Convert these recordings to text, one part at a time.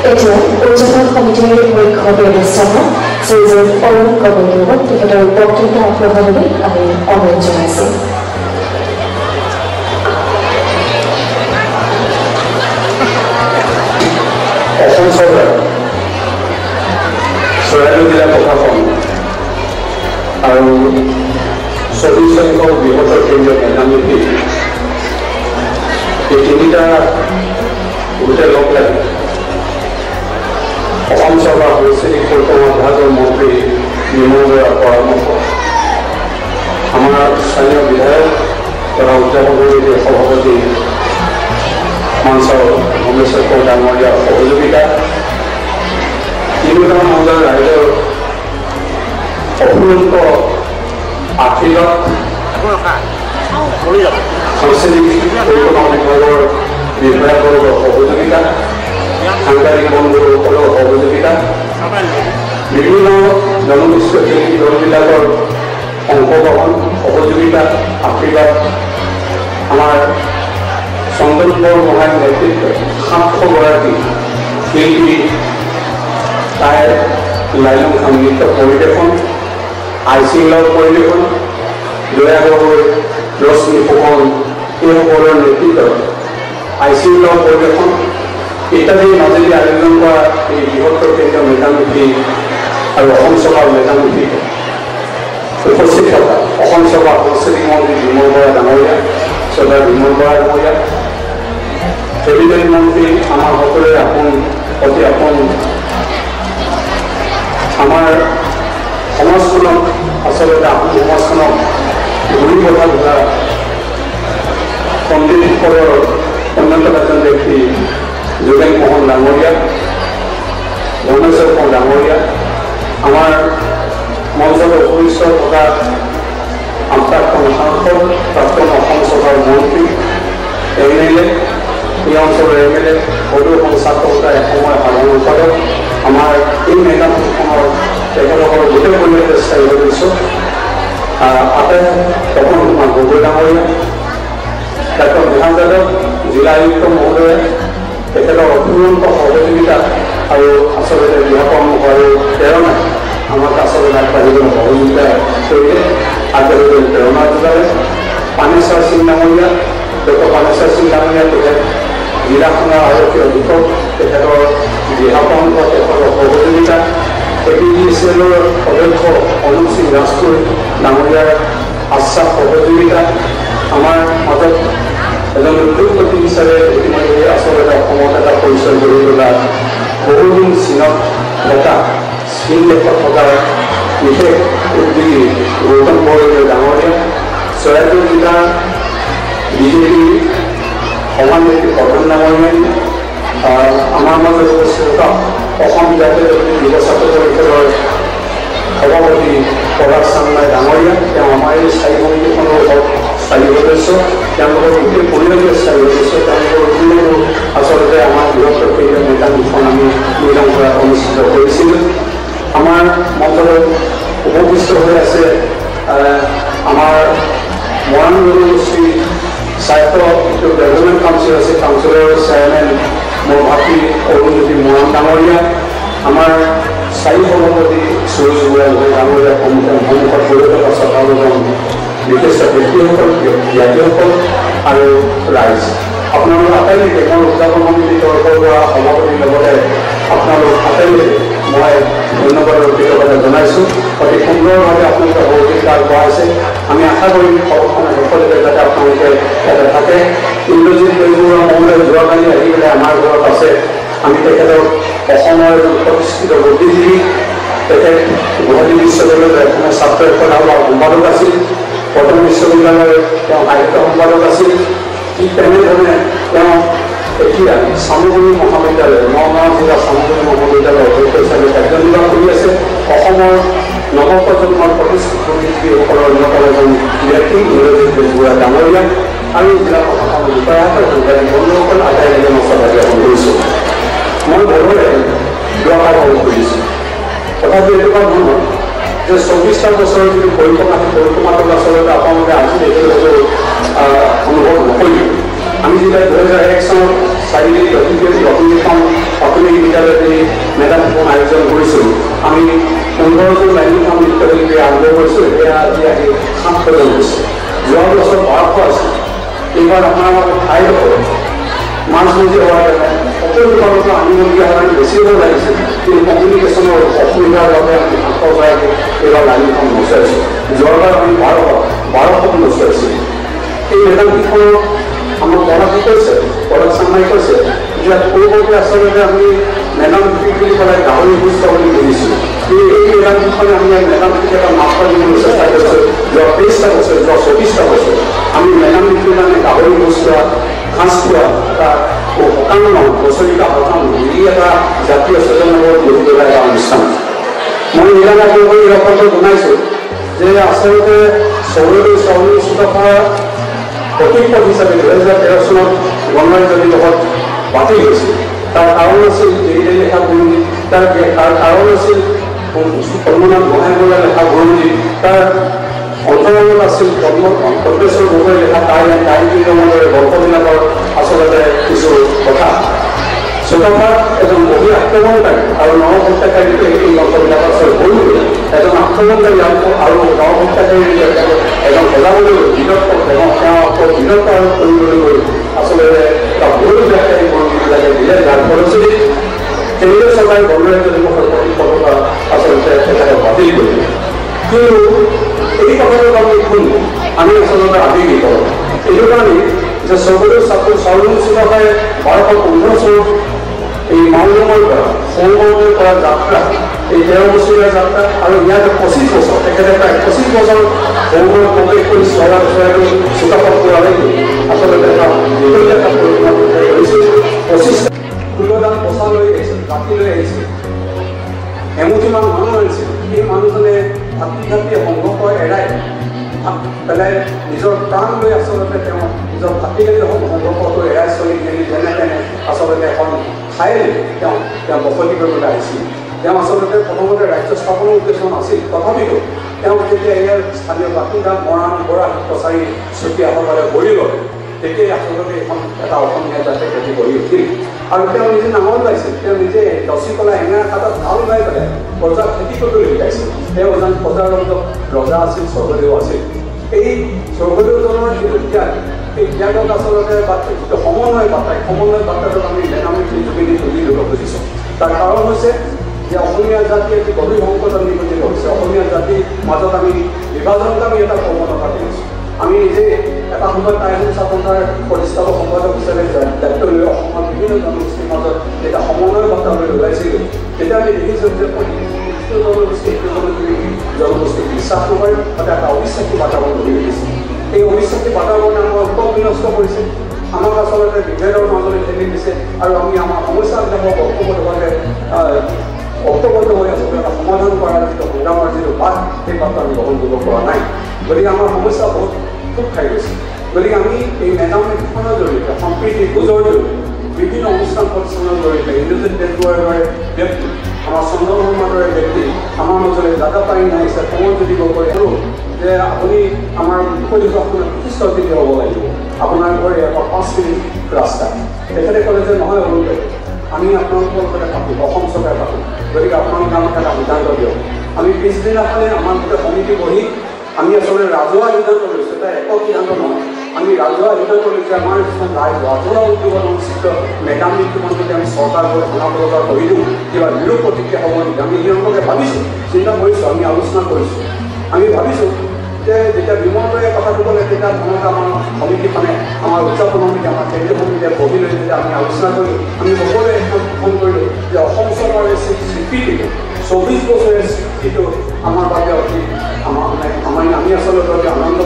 এতিয়া উদযাপন সমিতিৰ মুখ্য ব্যৱস্থাপক শ্ৰীযুত অৰুণ গগৈদেৱক তেখেতৰ বক্তব্য আগবঢ়াবলৈ আমি অনুৰোধ জনাইছোঁ। অসম চৰকাৰ চৰাইদেউ জিলা প্ৰশাসন আৰু 24 সংখ্যক বৃহত্তৰ কেন্দ্ৰীয় মেধামূৰ্তি এই তিনিটা গোটেই লগ লাগি অসম চৰকাৰ সাংস্কৃতিক পৰিক্ৰমা বিভাগৰ মন্ত্ৰী নিৰ্মল বৰাৰ পৰামৰ্শ আমাৰ স্থানীয় বিধায়ক তথা উদযাপন সমিতিৰ সভাপতি মঞ্চৰ ভূমেশ্বৰ কৌৰ ডাঙৰীয়াৰ সহযোগিতা তিনিটামান অঞ্চলৰ ৰাইজৰ অফুৰন্ত আশীৰ্বাদ সাংস্কৃতিক পৰিক্ৰমা বিভাগৰ বিষয়াসকলৰ সহযোগিতা সাংবাদিক বন্ধুসকলৰ সহযোগিতা বিভিন্ন জনগোষ্ঠীয় শিল্পী দলবিলাকৰ অংশগ্ৰহণ সহযোগিতা আশীৰ্বাদ আমাৰ চন্দন বৰগোহাঁইৰ নেতৃত্বত 700গৰাকী শিল্পী তাই লাইলং সংগীত পৰিৱেশন আইচিংলৰ পৰিৱেশন দয়া গগৈ ৰশ্মি ফুকন এইসকলৰ নেতৃত্বত আইচিংলৰ পৰিৱেশন ইত্যাদিৰ মাজেদি আয়োজন কৰা এই বৃহত্তৰ কেন্দ্ৰীয় মেধামূৰ্তি আৰু অসম চৰকাৰৰ মেধামূৰ্তি উপস্থিত থকা অসম চৰকাৰ সাংস্কৃতিক মন্ত্ৰী বিমল বৰা ডাঙৰীয়া চৰকাৰ বিমল বৰা ডাঙৰীয়া কেবিনেট মন্ত্ৰী আমাৰ সকলোৰে আপোন অতি আপোন আমাৰ সমাজখনক আচলতে আপোন সমাজখনক ঘূৰি পঠা ধৰা পণ্ডিতসকলৰ অন্যতম এজন ব্যক্তি যোগেন মোহন ডাঙৰীয়া ভূমেশ্বৰ কৌৰ ডাঙৰীয়া আমাৰ মঞ্চত উপস্থিত থকা প্ৰাক্তন সাংসদ প্ৰাক্তন অসম চৰকাৰৰ মন্ত্ৰী MLA এই অঞ্চলৰ MLA সদৌ ছাত্ৰ সন্থাৰ এসময়ৰ সাধাৰণ সম্পাদক আমাৰ এই মেদামখনৰ তেখেতসকলৰ গোটেই পৰিয়ালে চাৰিব দিছোঁ আটাই তপন কুমাৰ গগৈ ডাঙৰীয়া ডাক্তৰ বিধান যাদৱ জিলা আয়ুক্ত মহোদয়ে তেখেতৰ অফুৰন্ত সহযোগিতা আৰু আচলতে দিহাপৰামৰ্শ আৰু প্ৰেৰণাই আমাক আচলতে আগবাঢ়িবলৈ সহযোগিতা কৰিলে আগবাঢ়িবলৈ প্ৰেৰণা যোগালে পানেশ্বৰ সিং ডাঙৰীয়া ডক্টৰ পানেশ্বৰ সিং ডাঙৰীয়া তেখেত জিলাখনৰ আৰক্ষী অধীক্ষক তেখেতৰ দিহাপৰামৰ্শ তেখেতৰ সহযোগিতা APDCLৰ অধ্যক্ষ অনুপ সিং ৰাজপুৰ ডাঙৰীয়াৰ আশ্বাস সহযোগিতা আমাৰ মাজত এজন উদ্যোগপতি হিচাপে ইতিমধ্যে আচলতে অসমত এটা পৰিচয় গঢ়ি তোলা বহুদিন চীনত থকা চীন দেশত থকা বিশেষ উদ্যোগী গৌতম বৰদলৈ ডাঙৰীয়া চৰাইদেউ জিলাৰ বিজেপি সভানেত্ৰী প্ৰধান ডাঙৰীয়া আমাৰ মাজত উপস্থিত থকা অসম জাতীয় যুৱ ছাত্ৰ পৰিষদৰ সভাপতি প্ৰভাত চাংমাই ডাঙৰীয়া তেওঁ আমাৰ এই স্থায়ী সমিতিখনৰ স্থায়ী সদস্য তেওঁলোকৰ গোটেই পৰিয়ালৰ স্থায়ী সদস্য তেওঁলোকৰ অধীনতো আচলতে আমাৰ বৃহত্তৰ কেন্দ্ৰীয় মেধামূৰ্তিখন আমি নিৰ্মাণ কৰাত অনুষ্ঠিত কৰিছিলোঁ আমাৰ মঞ্চত উপবিষ্ট হৈ আছে আমাৰ মৰাণ জনগোষ্ঠী স্বাস্থ্য ডেভেলপমেণ্ট কাউন্সিল আছে কাউন্সিলৰ চেয়াৰমেন মোৰ ভাতৃ অৰুণজ্যোতি মৰাণ ডাঙৰীয়া আমাৰ স্থায়ী সভাপতি সুৰেশ বুঢ়াগোহাঁই ডাঙৰীয়া সন্মুখত গৈ থকা চৰকাৰজন বিশিষ্ট ব্যক্তিসকল জ্ঞাতিসকল আৰু ৰাইজ আপোনালোক আটাইলৈকে মই উদযাপন সমিতিৰ তৰফৰ পৰা সভাপতিৰ লগতে আপোনালোক আটাইলৈকে মই ধন্যবাদ আৰু কৃতজ্ঞতা জনাইছোঁ অতি সুন্দৰভাৱে আপোনালোকে সহযোগিতা আগবঢ়াইছে আমি আশা কৰিম সভাখনৰ শেষলৈকে যাতে আপোনালোকে ইয়াতে থাকে ইন্দ্ৰজিৎ বৰবৰুৱা মহোদয় যোৱাকালি আহি পেলাই আমাৰ ঘৰত আছে আমি তেখেতক অসমৰ এজন প্ৰতিষ্ঠিত বুদ্ধিজীৱী তেখেত গুৱাহাটী বিশ্ববিদ্যালয়ৰ এখনৰ ছাত্ৰ সভাৰ সম্পাদক আছিল কটন বিশ্ববিদ্যালয়ৰ তেওঁ সাহিত্য সম্পাদক আছিল ঠিক তেনেধৰণে তেওঁ এতিয়া চামগুৰি মহাবিদ্যালয় নগাঁও জিলা চামগুৰি মহাবিদ্যালয়ৰ অধ্যক্ষ হিচাপে কাৰ্যনিৰ্বাহ কৰি আছে অসমৰ নৱপ্ৰজন্মৰ প্ৰতিষ্ঠিত বুদ্ধিজীৱীসকলৰ অন্যতম এজন ব্যক্তি ইন্দ্ৰজিৎ বৰবৰুৱা ডাঙৰীয়া আৰু জিলা প্ৰশাসনৰ বিষয়াসকল সাংবাদিক বন্ধুসকল আটাইলৈকে মই শ্ৰদ্ধা জ্ঞাপন কৰিছোঁ মই ঘৰৰে দুআষাৰ কৰিছোঁ তথাপি এনেকুৱা ধৰণৰ যে 24টা বছৰৰ যিটো পৰিক্ৰমাটো আচলতে আপোনালোকে আজি দেখিবলৈ অনুভৱ নকৰিব আমি যেতিয়া 2001 চনত চাৰিদিন প্ৰাথমিক বিদ্যালয়ত মেডাম শিক্ষণ আয়োজন কৰিছোঁ। আমি 15জন লাইনখন নৃত্যশিল্পী আৰম্ভ কৰিছোঁ। এতিয়া আজি আহি 7জন হৈছে। যোৱা বছৰ 1200 আছিল। এইবাৰ আপোনালোকৰ ঠাইডোখৰ মাজমজি হোৱাৰ কাৰণে সকলো ফালৰ পৰা আনিবলগীয়া কাৰণে বেছি হ'ব লাগিছিল, কিন্তু কমিউনিকেশ্যনৰ অসুবিধাৰ বাবে আমি 700গৰাকী এইবাৰ লাইনখন নচুৱাইছোঁ। যোৱাবাৰ আমি 1200 নচুৱাইছোঁ। এই মেডাম শিক্ষণৰ আমাৰ পঢ়াটো কৈছে, পঢ়াত চামাই কৈছে যে পূৰ্বতে আচলতে আমি মেডাম শিক্ষক বুলি ক'লে গাহৰি সুস্থ বুলি বুজিছোঁ। এই মেডাম শিক্ষণে আমি মেডাম শিক্ষক এটা মাত্ৰা দিবলৈ চেষ্টা কৰিছোঁ। যোৱা 23টা বছৰ, যোৱা 24টা বছৰ আমি মেডাম শিক্ষক কাৰণে গাহৰি সুস্থ সাঁজ খোৱা এটা সকাম নহয়, বছৰিকা সকাম নহয়, ই এটা জাতীয় চেতনাৰ গঢ়ি তোলা এটা অনুষ্ঠান। মই সেইকাৰণে আপোনালোকক এই কথাটো জনাইছোঁ যে আচলতে চৌধুৰী চুকাফা প্ৰতীকপদ হিচাপে 2013 চনত গণৰাজ্য দিৱসত বাতিল হৈছিল। তাৰ কাৰণ আছিল এই লেখা বুৰঞ্জী, তাৰ কাৰণ আছিল পদ্মনাথ গোহাঁই বৰুৱা লেখা বুৰঞ্জী, তাৰ অন্তৰালত আছিল পদ্মেশ্বৰ গগৈৰ লেখা টাইমৰে বৰ্ষবিলাকৰ আচলতে কিছু কথা। চুকাফা এজন মহিলা আক্ৰমণকাৰী আৰু নৰহত্যাকাৰীকে এই গ্ৰন্থবিলাক আচলতে কৰিলে এজন আক্ৰমণকাৰী আৰু নৰহত্যাকাৰী এজন সজাবলৈ বীৰত্ব বীৰত্ব আৰোপ কৰিবলৈ আচলতে এটা ভুল ব্যাখ্যা এই বৰ্ণবিলাকে দিলে, যাৰ ফলশ্ৰুতিত কেন্দ্ৰীয় চৰকাৰে গণৰাজ্য দিৱসৰ পতাকা আচলতে তেখেতক বাতিল কৰিলে। কিন্তু এই কথাটোক আমি শুনো, আমি আচলতে আৱেগিক এইটো কাৰণে যে চৌধুৰী চুকাফাই 1215 চনত এই মাউলুমৰ পৰা সংগমৰ পৰা যাত্ৰা, এই 13 বছৰীয়া যাত্ৰা আৰু ইয়াতে 25 বছৰ, তেখেতে প্ৰায় 25 বছৰ সংগৰ প্ৰৱেশ কৰি চলা বছৰটো চুকাফা কৰালৈকে আচলতে এটা দীঘলীয়া এটা পৰিক্ৰমা কৰিছিল। 25 ফুলদান পচা লৈ আহিছিল, ৰাতি লৈ আহিছিল, এমুঠিমান মানুহ আনিছিল। এই মানুহজনে ভাতৃ সংঘৰ্ষ এৰাই পেলাই নিজৰ প্ৰাণ লৈ আচলতে তেওঁ নিজৰ ভাতৃকালী সংঘৰ্ষটো এৰাই চলি মেলি যেনে তেনে আচলতে এখন ঠাইলৈ তেওঁ বসতি কৰিবলৈ আহিছিল। তেওঁ আচলতে প্ৰথমতে ৰাজ্য স্থাপনৰ উদ্দেশ্য নাছিল, তথাপিতো তেওঁ যেতিয়া ইয়াৰ স্থানীয় বাসিন্দা মৰাণ বৰা কছাৰী চুতীয়াসকলে গঢ়ি ল'লে, তেতিয়াই আচলতে এখন এটা অসমীয়া জাতি খেতি গঢ়ি উঠিল। আৰু তেওঁ নিজে নাঙল বাইছিল, তেওঁ নিজে লচি পেলাই এঙাৰ হাতত হাল বাই পেলাই প্ৰজাৰ খেতি কৰিবলৈ শিকাইছিল। তেওঁ এজন প্ৰজাৰ ৰজা আছিল, স্বৰ্গদেউ আছিল। এই স্বৰ্গদেউজনৰ যিটো জ্ঞান, এই জ্ঞানক আচলতে যিটো সমন্বয় বাৰ্তাটোক আমি মেধামৃতিৰ যোগেদি তুলি ধৰিব খুজিছোঁ। তাৰ কাৰণ হৈছে যে অসমীয়া জাতি এটি গভীৰ সংকট আমি গতিকে হৈছে। অসমীয়া জাতিৰ মাজত আমি বিভাজনক আমি এটা প্ৰৱণতা দেখিছোঁ। আমি নিজে এটা সময়ত টাইমছ সন্থাৰ প্ৰতিষ্ঠাপক সম্পাদক হিচাপে দায়িত্ব লৈ অসমৰ বিভিন্ন জনগোষ্ঠীৰ মাজত যেতিয়া সমন্বয় বাৰ্তা লৈ ওলাইছিলোঁ, তেতিয়া আমি দেখিছোঁ যে জনগোষ্ঠীক বিশ্বাস নকৰে, তাতে এটা অবিশ্বাসী বাতাবৰণ গঢ়ি উঠিছে। এই অবিশ্বাসী বাতাবৰণে আমাৰ উত্তম বিনষ্ট কৰিছে, আমাক আচলতে বিভেদৰ মাজলৈ ঠেলি দিছে আৰু আমি আমাৰ সমস্যাবিলাকক ঐক্যবদ্ধ হৈ আচলতে এটা সমাধান কৰাৰ যিটো সংগ্ৰামৰ যিটো বাট, সেই বাটটো আমি গ্ৰহণ কৰিব পৰা নাই। গতিকে আমাৰ সমস্যা বহুত খুব খাই গৈছে। গতিকে আমি এই মেডাম শিক্ষণৰ জৰিয়তে সম্প্ৰীতি বুজৰ জৰিয়তে বিভিন্ন অনুষ্ঠান প্ৰতিষ্ঠানৰ জৰিয়তে ইন্দ্ৰজিৎ বেজবৰুৱাৰ দৰে ব্যক্তি, আমাৰ চন্দ্ৰ শৰ্মাৰ দৰে ব্যক্তি আমাৰ মাজলৈ জাগা পাই নাহিছে, সময় যদি গগৈ আৰু যে আপুনি আমাৰ মুখ্য আপোনাৰ প্ৰতিষ্ঠ অতিথি হ'ব লাগিব, আপোনাৰ ঘৰ ইয়াৰ পৰা 5 মিনিট ৰাস্তা। তেখেতে ক'লে যে নহয় অৰুণে, আমি আপোনালোকৰ লগতে পাতিম, অসম চৰকাৰে পাতিম, গতিকে আপোনালোকে আমাক এটা সিদ্ধান্ত দিয়ক। আমি পিছদিনাখনে আমাৰ গোটেই সমিতি বহি আমি আচলতে ৰাজহুৱা সিদ্ধান্ত লৈছোঁ, এটা একক সিদ্ধান্ত নহয়। আমি ৰাজহুৱা সিদ্ধান্ত লৈছোঁ আমাৰ কিছুমান ৰাজহুৱা উদ্যোগত অনুষ্ঠিত মেডাম মৃত্যুমান যদি আমি চৰকাৰবোৰ অনাবলতা কৰি দিওঁ, কিবা বিৰূপ প্ৰতিক্ৰিয়া হ'ব নেকি? আমি সেই সম্পৰ্কে ভাবিছোঁ, চিন্তা কৰিছোঁ, আমি আলোচনা কৰিছোঁ। আমি ভাবিছোঁ যে যেতিয়া বিমলদৰে কথাটো ক'লে, তেতিয়া ধৰণে আমাৰ সমিতিখনে আমাৰ উদযাপন সমিতি, আমাৰ কেন্দ্ৰীয় সমিতিয়ে বহি লৈ যেতিয়া আমি আলোচনা কৰিলোঁ, আমি সকলোৱে ফোন কৰিলোঁ যে অসম চৰকাৰে স্বীকৃতিটো 24 বছৰীয়া স্বীকৃতিটো আমাৰ বাবে অতি আমি আচলতে অতি আনন্দ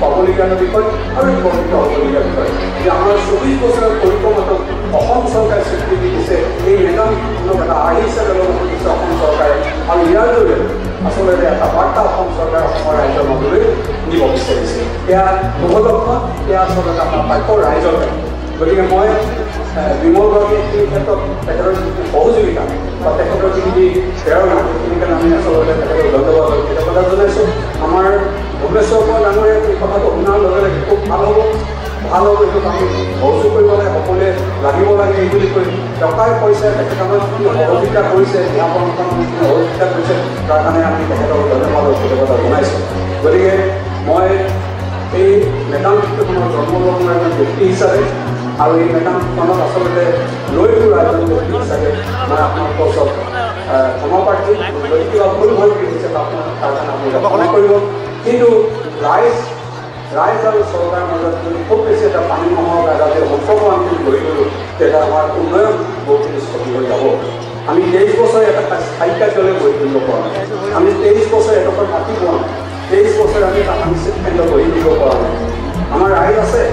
পাবলগীয়া বিষয় আৰু গৰ্বিত হ'বলগীয়া বিষয় যে আমাৰ 24 বছৰৰ পৰিক্ৰমাটোক অসম চৰকাৰে স্বীকৃতি দিছে। এই মেডাম শিক্ষণক এটা আৰ্হি হিচাপে ল'ব খুজিছে অসম চৰকাৰে, আৰু ইয়াৰ জৰিয়তে আচলতে এটা বাৰ্তা অসম চৰকাৰে অসমৰ ৰাইজৰ মাজলৈ নিব বিচাৰিছে। এয়া উপলক্ষ, এয়া আচলতে আমাৰ বাক্য ৰাইজৰ। গতিকে মই বিমলগৰাকী এই ক্ষেত্ৰত তেখেতৰ যিখিনি সহযোগিতা বা তেখেতৰ যিখিনি প্ৰেৰণা, সেইখিনি কাৰণে আমি আচলতে তেখেতক ধন্যবাদ কৃতজ্ঞতা জনাইছোঁ। আমাৰ ভুৱনেশ্বৰ পৰা ডাঙৰীয়া এই কথাটো শুনাৰ লগে লগে খুব ভাল হ'ব, এইটোক আমি সহযোগ কৰিব লাগে, সকলোৱে লাগে এই বুলি কৈ টকাই পইচা তেখেতসকলক সহযোগিতা কৰিছে সহযোগিতা কৰিছে তাৰ কাৰণে আমি তেখেতক ধন্যবাদ কৃতজ্ঞতা জনাইছোঁ গতিকে মই এই মেডাম গীতখনৰ জন্মগ্ৰহণৰ এজন ব্যক্তি হিচাপে আৰু এই মেডামখনক আচলতে লৈ ফুৰা এজন ব্যক্তি হিচাপে মই আপোনালোকৰ ওচৰত ক্ষমা প্ৰাৰ্থী যদি কিবা ভুল ভুল হৈছে তাৰ কাৰণে আপোনালোকে ক্ষমা কৰিব কিন্তু ৰাইজ আৰু চৰকাৰৰ মাজত যদি খুব বেছি এটা পানী নহওক এটা যে অংশগ্ৰহণ কৰি গ'লোঁ তেতিয়া আমাৰ উন্নয়ন বহুখিনি স্থগিত হৈ যাব আমি 23 বছৰ এটা স্থায়ী কাৰ্যালয় গঢ়ি তুলিব পৰা নাই আমি 23 বছৰ এডোখৰ মাটি পোৱা নাই 23 বছৰ আমি এটা সাংস্কৃতিক কেন্দ্ৰ গঢ়ি দিব পৰা নাই আমাৰ ৰাইজ আছে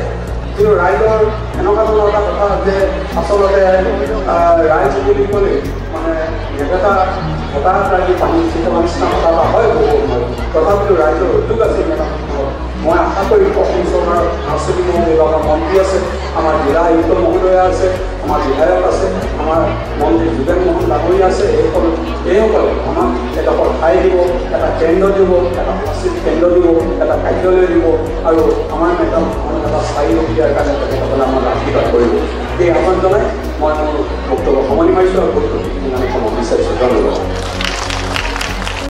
কিন্তু ৰাইজৰ এনেকুৱা ধৰণৰ এটা কথা যে আচলতে ৰাইজ বুলি ক'লে মানে নেতা হঠাৎ ৰাইজে পানী চিন্তা নিচিনা কথা এটা হয় বহু সময় তথাপিও ৰাইজৰ উদ্যোগ আছে মই আশা কৰি অসম চৰকাৰৰ সাংস্কৃতিক বিভাগৰ মন্ত্ৰী আছে আমাৰ জিলা আয়ুক্ত মহোদয়া আছে আমাৰ বিধায়ক আছে আমাৰ মন্ত্ৰী যোগেন মোহন ডাঙৰীয়া আছে এইসকলে আমাক এডোখৰ ঠাই দিব এটা কেন্দ্ৰ দিব এটা সাংস্কৃতিক কেন্দ্ৰ দিব এটা কাৰ্যালয় দিব আৰু আমাৰ মেডাম এটা স্থায়ী দিয়াৰ কাৰণে তেখেতসকলে আমাক আশীৰ্বাদ কৰিব এই আহ্বান জনাই মই মোৰ বক্তব্য সামৰণি মাৰিছোঁ আৰু বক্তব্য ইমানে ক'ব বিচাৰিছোঁ ধন্যবাদ